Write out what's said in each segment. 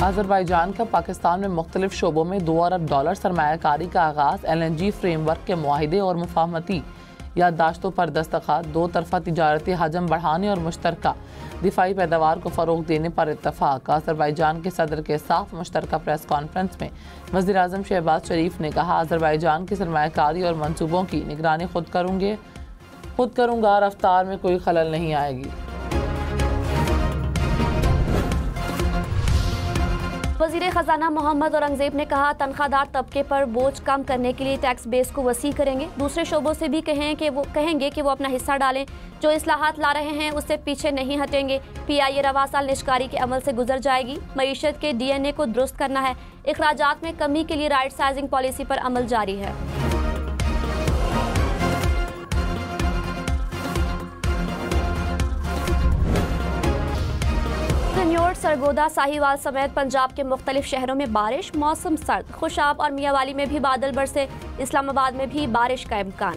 Azerbaijan का पाकिस्तान में मुख्तलिफ शोबों में $2 अरब सरमायाकारी का आगाज़, LNG फ्रेमवर्क के मुआहिदे और मुफाहमती याददाश्तों पर दस्तखत, दो तरफा तिजारती हजम बढ़ाने और मुश्तरका दिफाई पैदावार को फ़रोग देने पर इत्तफाक। अज़रबैजान के सदर के साथ मुश्तरका प्रेस कॉन्फ्रेंस में वज़ीर आज़म शहबाज शरीफ ने कहा, अज़रबैजान की सरमायाकारी और मनसूबों की निगरानी खुद करूँगा, रफ्तार में कोई खलल नहीं आएगी। वज़ीर ख़जाना मोहम्मद औरंगज़ेब ने कहा, तनख्वाहदार तबके पर बोझ कम करने के लिए टैक्स बेस को वसी करेंगे। दूसरे शोबों से भी कहेंगे कि वो अपना हिस्सा डालें। जो इस्लाहात ला रहे हैं उससे पीछे नहीं हटेंगे। PIA रवा साल निष्कारी के अमल से गुजर जाएगी। मईशत के DNA को दुरुस्त करना है। अखराजात में कमी के लिए राइट साइजिंग पॉलिसी पर अमल जारी है। न्योट, सरगोदा, साहिवाल समेत पंजाब के मुख्तलिफ शहरों में बारिश, मौसम सर्द। खुशाब और मियावाली में भी बादल बरसे। इस्लामाबाद में भी बारिश का इम्कान।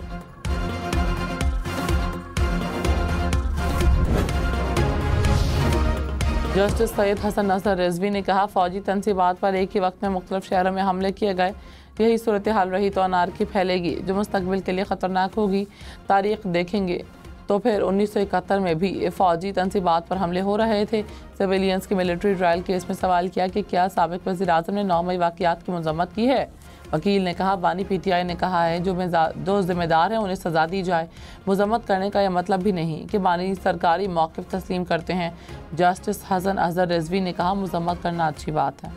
जस्टिस सैयद हसन नसर रिजवी ने कहा, फौजी तनसीबात पर एक ही वक्त में मुख्तलिफ शहरों में हमले किए गए। यही सूरत हाल रही तो अनारकी फैलेगी जो मुस्तकबिल के लिए ख़तरनाक होगी। तारीख देखेंगे तो फिर 1971 में भी फ़ौजी तनसीबात पर हमले हो रहे थे। सिविलियंस के मिलिट्री ट्रायल केस में सवाल किया कि क्या साबिक़ वज़ीर आज़म ने 9 मई वाक़यात की मज़म्मत की है। वकील ने कहा, बानी PTI ने कहा है जो ज़िम्मेदार हैं उन्हें सज़ा दी जाए। मज़म्मत करने का यह मतलब भी नहीं कि बानी सरकारी मौक़िफ़ तस्लीम करते हैं। जस्टिस हसन अज़हर रिजवी ने कहा, मज़म्मत करना अच्छी बात है।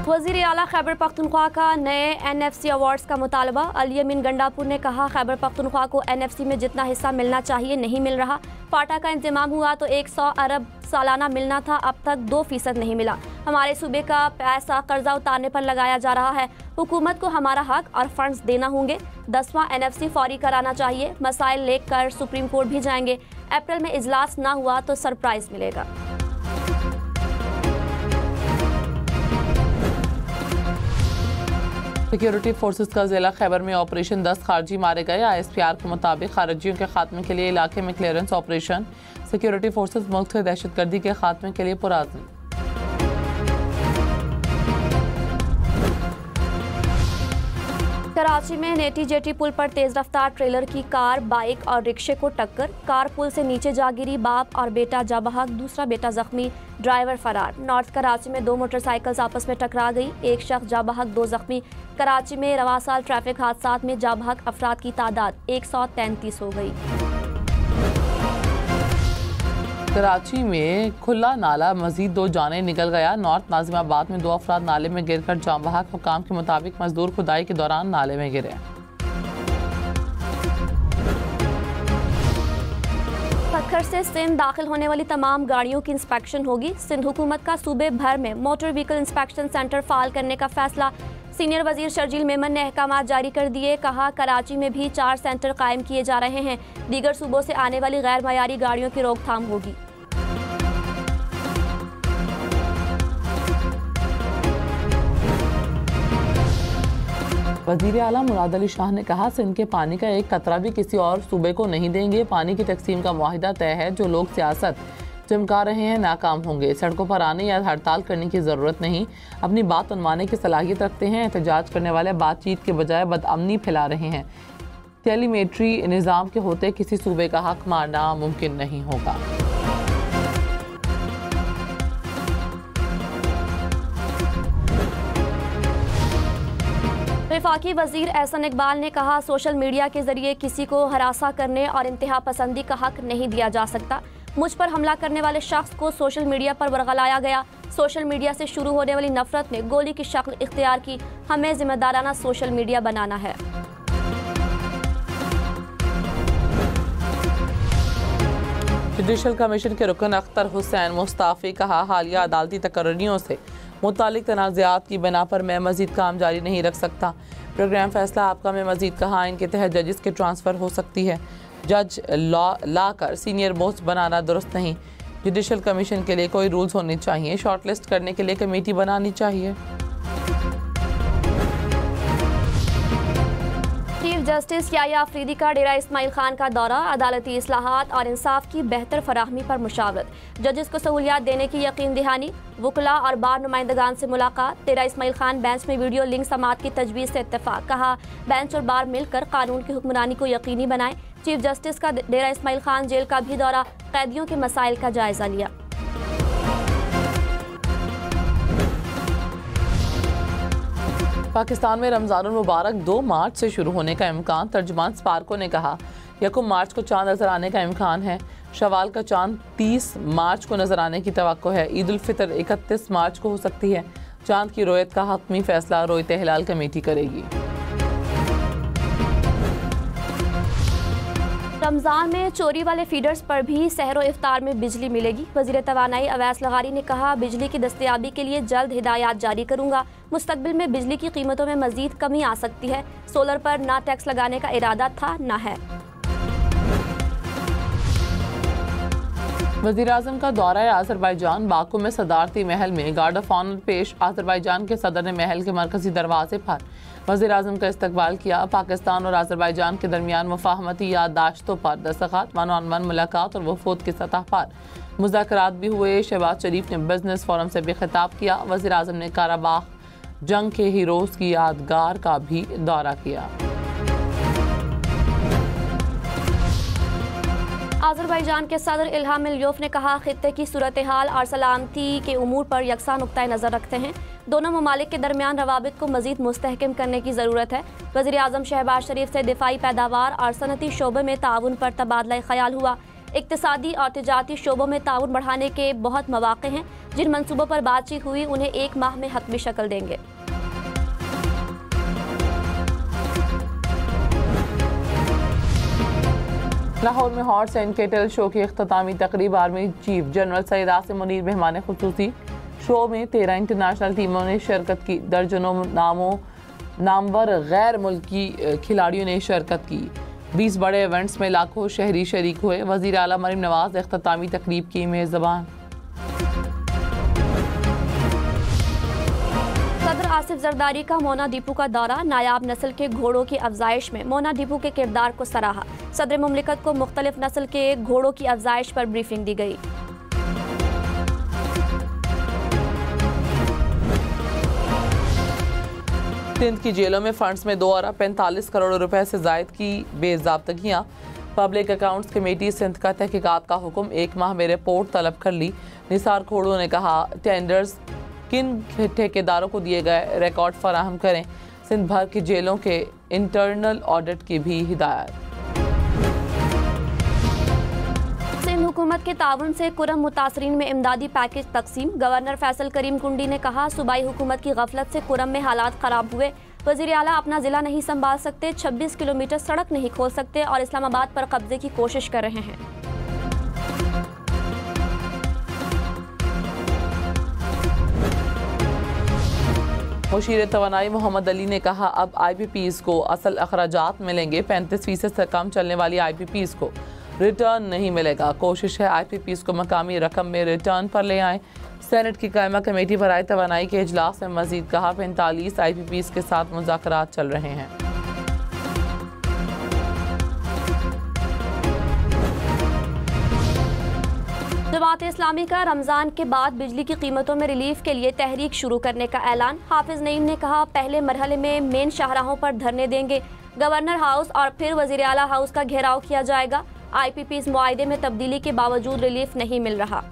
वज़ीर आला खैबर पख्तूनख्वा का नए NFC अवार्ड्स का मुतालबा। अली अमीन गंडापुर ने कहा, खैबर पख्तूनख्वा को NFC में जितना हिस्सा मिलना चाहिए नहीं मिल रहा। फाटा का इंतजाम हुआ तो 100 अरब सालाना मिलना था, अब तक 2% नहीं मिला। हमारे सूबे का पैसा कर्जा उतारने पर लगाया जा रहा है। हुकूमत को हमारा हक और फंड्स देना होंगे। 10वां NFC फौरी कराना चाहिए। मसाइल लेकर सुप्रीम कोर्ट भी जाएंगे। अप्रैल में इजलास ना हुआ तो सरप्राइज मिलेगा। सिक्योरिटी फोर्सेस का जिला खैबर में ऑपरेशन 10 खारजी मारे गए। ISPR के मुताबिक खारजियों के खात्मे के लिए इलाके में क्लियरेंस ऑपरेशन। सिक्योरिटी फोर्सेस मुल्क से दहशतगर्दी के खात्मे के लिए पुरअज़्म। कराची में नेटी जेटी पुल पर तेज रफ्तार ट्रेलर की कार, बाइक और रिक्शे को टक्कर। कार पुल से नीचे जा गिरी। बाप और बेटा जा बहक, दूसरा बेटा जख्मी, ड्राइवर फरार। नॉर्थ कराची में 2 मोटरसाइकिल्स आपस में टकरा गई। एक शख्स जा बहक, 2 जख्मी। कराची में रवा साल ट्रैफिक हादसात में जा बहक अफराद की तादाद 133 हो गई। कराची में खुला नाला मजीद 2 जानें निकल गया। नॉर्थ नाजिमाबाद में 2 अफराद नाले में गिरकर जाम बहक। हुकाम के मुताबिक मजदूर खुदाई के दौरान नाले में गिरे। पत्थर से सिंध दाखिल होने वाली तमाम गाड़ियों की इंस्पेक्शन होगी। सिंध हुकूमत का सूबे भर में मोटर व्हीकल इंस्पेक्शन सेंटर फाल करने का फैसला। सीनियर वजीर शर्जील मेमन ने अहकामात जारी कर दिए। कहा, कराची में भी 4 सेंटर कायम किए जा रहे हैं। दीगर सूबों से आने वाली गैर मयारी गाड़ियों की रोकथाम होगी। वज़ीर आला मुराद अली शाह ने कहा, सिंध के पानी का एक कतरा भी किसी और सूबे को नहीं देंगे। पानी की तकसीम का मुआहिदा तय है। जो लोग सियासत चमका रहे हैं नाकाम होंगे। सड़कों पर आने या हड़ताल करने की ज़रूरत नहीं। अपनी बात मनवाने की सलाहियत रखते हैं। एहतजाज करने वाले बातचीत के बजाय बदअमनी फैला रहे हैं। टेलीमेट्री निज़ाम के होते किसी सूबे का हक मारना मुमकिन नहीं होगा। वफाकी वजीर एहसन इकबाल ने कहा, सोशल मीडिया के जरिए किसी को हरासा करने और इंतहा पसंदी का हक नहीं दिया जा सकता। मुझ पर हमला करने वाले शख्स को सोशल मीडिया पर बरगलाया गया। सोशल मीडिया से शुरू होने वाली नफरत ने गोली की शक्ल इख्तियार की। हमें जिम्मेदाराना सोशल मीडिया बनाना है। जुडिशल कमीशन के रुकन अख्तर हुसैन मुस्ताफ़ी कहा, हालिया अदालती तकर्रियों से मुतालिक तनाज़ात की बिना पर मैं मजीद काम जारी नहीं रख सकता। प्रोग्राम फैसला आपका में मजीद कहा, इनके तहत जजेस के ट्रांसफ़र हो सकती है। जज ला कर सीनियर मोस्ट बनाना दुरुस्त नहीं। जुडिशल कमीशन के लिए कोई रूल्स होने चाहिए। शॉर्टलिस्ट करने के लिए कमेटी बनानी चाहिए। चीफ चीफ जस्टिस याया अफरीदी का डेरा इस्माइल खान का दौरा, अदालती इस्लाहात और इंसाफ की बेहतर फराहमी पर मुशावरत, जजेस को सहूलियात देने की यकीन दहानी, वकला और बार नुमाइंदगान से मुलाकात। डेरा इस्माइल खान बेंच में वीडियो लिंक समाअत की तजवीज़ से इत्तेफाक, कहा बेंच और बार मिलकर कानून की हुक्मरानी को यकीनी बनाएं। चीफ जस्टिस का डेरा इस्माइल खान जेल का भी दौरा, कैदियों के मसाइल का जायजा लिया। पाकिस्तान में रमज़ान मुबारक 2 मार्च से शुरू होने का इम्कान, तर्जुमान स्पार्को ने कहा 1 मार्च को चांद नजर आने का इम्कान है। शवाल का चांद 30 मार्च को नजर आने की तवक्को है। ईद उल फितर 31 मार्च को हो सकती है। चांद की रोयत का हतमी फैसला रोयत हिलाल कमेटी करेगी। रमज़ान में चोरी वाले फीडर्स पर भी सहरो इफ्तार में बिजली मिलेगी। वज़ीर तवानाई अवैस लगारी ने कहा बिजली की दस्तयाबी के लिए जल्द हिदायत जारी करूंगा। मुस्तकबिल में बिजली की कीमतों में मजीद कमी आ सकती है। सोलर पर ना टैक्स लगाने का इरादा था ना है। वज़ीर आज़म का दौरा आज़रबाईजान, बाकू में सदारती महल में गार्ड ऑफ ऑनर पेश। आज़रबाईजान के सदर ने महल के मरकजी दरवाजे पर वज़ीर आज़म का इस्तकबाल किया। पाकिस्तान और आज़रबाईजान के दरमियान मुफाहमती याददाश्तों पर दस्तखत, वन ऑन वन मुलाकात और वफूद की सतह पर मुज़ाकरात भी हुए। शहबाज शरीफ ने बिजनेस फोरम से भी खिताब किया। वज़ीर आज़म ने काराबाख जंग के हीरोज़ की यादगार का भी दौरा किया। आज़रबाईजान के सदर इल्हाम अलियोव ने कहा खित्ते की सूरत हाल और सलामती के उमूर पर यकसा नुक्ता नज़र रखते हैं। दोनों ममालिक के दरमियान रवाबित को मजीद मुस्तहकम करने की ज़रूरत है। वज़ीर आज़म शहबाज शरीफ से दिफाई पैदावार और सनती शोबे में ताउन पर तबादला ख्याल हुआ। इक्तिसादी और तिजारती शोबों में ताउन बढ़ाने के बहुत मौक़े हैं। जिन मनसूबों पर बातचीत हुई उन्हें 1 माह में हतमी शक्ल देंगे। लाहौर में हॉर्स एंड केटल शो की इख्तितामी तकरीब army chief general Syed Asim Munir मेहमान खुसूसी। शो में 13 इंटरनेशनल टीमों ने शिरकत की। दर्जनों नामवर गैर मुल्की खिलाड़ियों ने शिरकत की। 20 बड़े इवेंट्स में लाखों शहरी शरीक हुए। वज़ीर आला मरीम नवाज इख्तितामी तकरीब की मेज़बान। सदर आसिफ जरदारी का मोना डिपो का दौरा, नायाब नस्ल के घोड़ों की अफजाइश में मोना डिपो के किरदार को सराहा। सदर मुमलिकत को मुख्तलिफ नस्ल के घोड़ों की अफजाइश पर ब्रीफिंग दी गई। सिंध की जेलों में फंड्स में 2 अरब 45 करोड़ रुपए से जायद की बेज़ाब्तगियाँ। पब्लिक अकाउंट्स कमेटी सिंध का तहकीकात का हुक्म, 1 माह में रिपोर्ट तलब कर ली। निसार खोड़ू ने कहा टेंडर्स किन ठेकेदारों को दिए गए, रिकॉर्ड फराहम करें। सिंध भर की जेलों के इंटरनल ऑडिट की भी हिदायत। सिंध हुकूमत के ताउन से कुरम मुतासरीन में इमदादी पैकेज तकसीम। गवर्नर फैसल करीम कुंडी ने कहा सूबाई हुकूमत की गफलत से कुरम में हालात खराब हुए। वज़ीर आला अपना जिला नहीं संभाल सकते, 26 किलोमीटर सड़क नहीं खोल सकते और इस्लामाबाद पर कब्जे की कोशिश कर रहे हैं। मुशीर तवानाई मोहम्मद अली ने कहा अब IPPs को असल अखराजात मिलेंगे। 35% से कम चलने वाली IPPs को रिटर्न नहीं मिलेगा। कोशिश है IPPs को मकामी रकम में रिटर्न पर ले आएँ। सेनेट की कायमा कमेटी बराए तवानाई के इजलास में मजीद कहा 45 IPPs के साथ मुज़ाकरात चल रहे हैं। जमात इस्लामी का रमज़ान के बाद बिजली की कीमतों में रिलीफ के लिए तहरीक शुरू करने का ऐलान। हाफिज नईम ने कहा पहले मरहले में मेन शाहराहों पर धरने देंगे। गवर्नर हाउस और फिर वज़ीर आला हाउस का घेराव किया जाएगा। IPPs मुआहदे में तब्दीली के बावजूद रिलीफ नहीं मिल रहा।